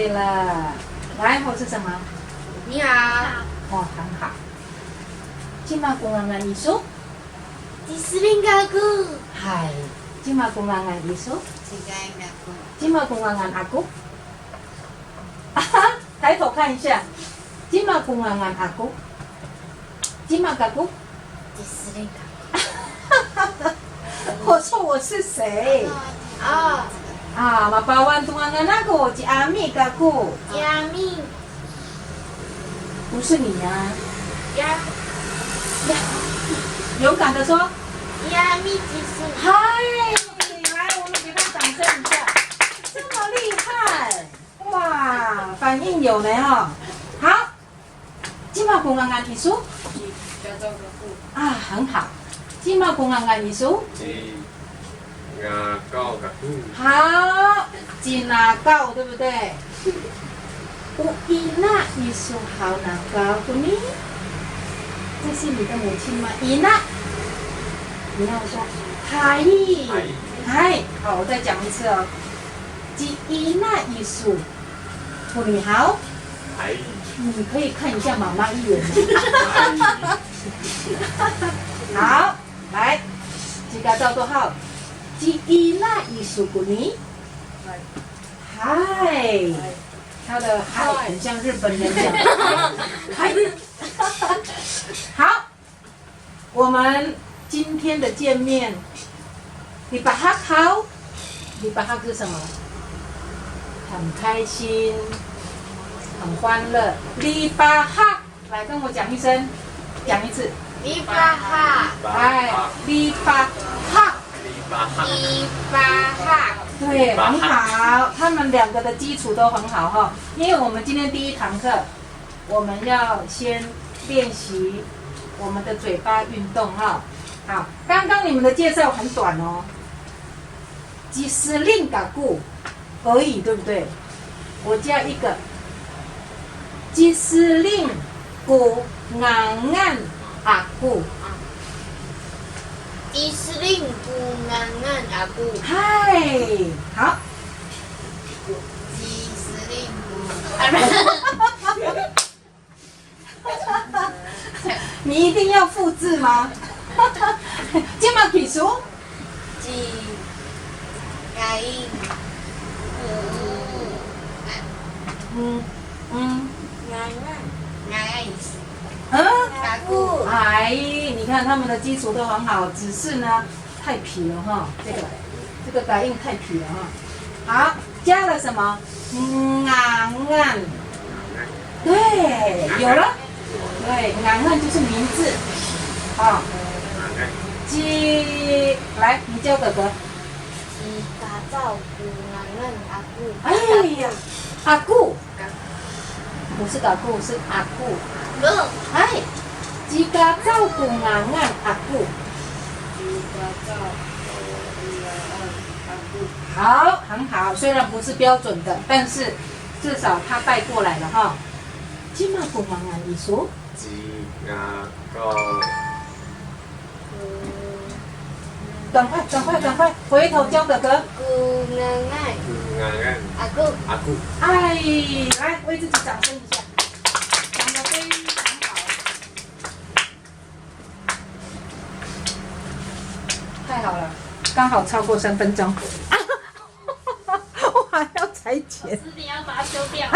对了，来，我是什么？你好。哦，很好。今嘛公安意思？Disling aku. 係。今嘛公安意思？ Disling aku. 今嘛公安aku？啊哈，抬头看一下。今嘛公安aku？今嘛aku？ Disling aku. 我说我是谁？哦，啊，嘛包完公安aku，是阿咪aku。亚米，不是你呀、亚勇敢的说。亚米Disling。嗨，来，我们给他掌声一下，这么厉害，哇，反应有呢哈、好，今嘛公安意思？啊，很好。今嘛公安意思？好，金拿高对不对？有伊娜意思好拿高，不你？这是你的母亲吗？伊娜，你要说嗨，嗨，好，我再讲一次哦。伊娜意思，不你好。你可以看一下妈妈一眼吗？好，来，这个叫做好。伊娜意思不你？嗨，他的嗨很像日本人讲的嗨。好，我们今天的见面，你把它好，你把它是什么？很开心，很欢乐。你把哈，来跟我讲一声，讲一次。你巴哈，哎，你把哈。你巴哈，对，很好，他们两个的基础都很好哈。因为我们今天第一堂课，我们要先练习我们的嘴巴运动哈。好，刚刚你们的介绍很短哦，只是令嘎固而已，对不对？我加一个，只是令固硬硬阿固。Disling kunangan aku. 嗨，好。Disling kunangan. 你一定要复制吗？今嘛起数？哎，你看他们的基础都很好，只是呢太皮了哈，这个感应太皮了哈。好，加了什么？对，有了。对，就是名字。好，来，你教哥哥。哎呀，阿姑，不是嘎姑，是阿姑。哎。jika kau kunangan aku， 好，很好，虽然不是标准的，但是至少他带过来了哈。今嘛kunangan意思？赶快，回头教哥哥。Kunangan aku. 哎，来为自己掌声一下，讲得非常好。太好了，刚好超过3分钟，我还要裁剪。你要把它修掉。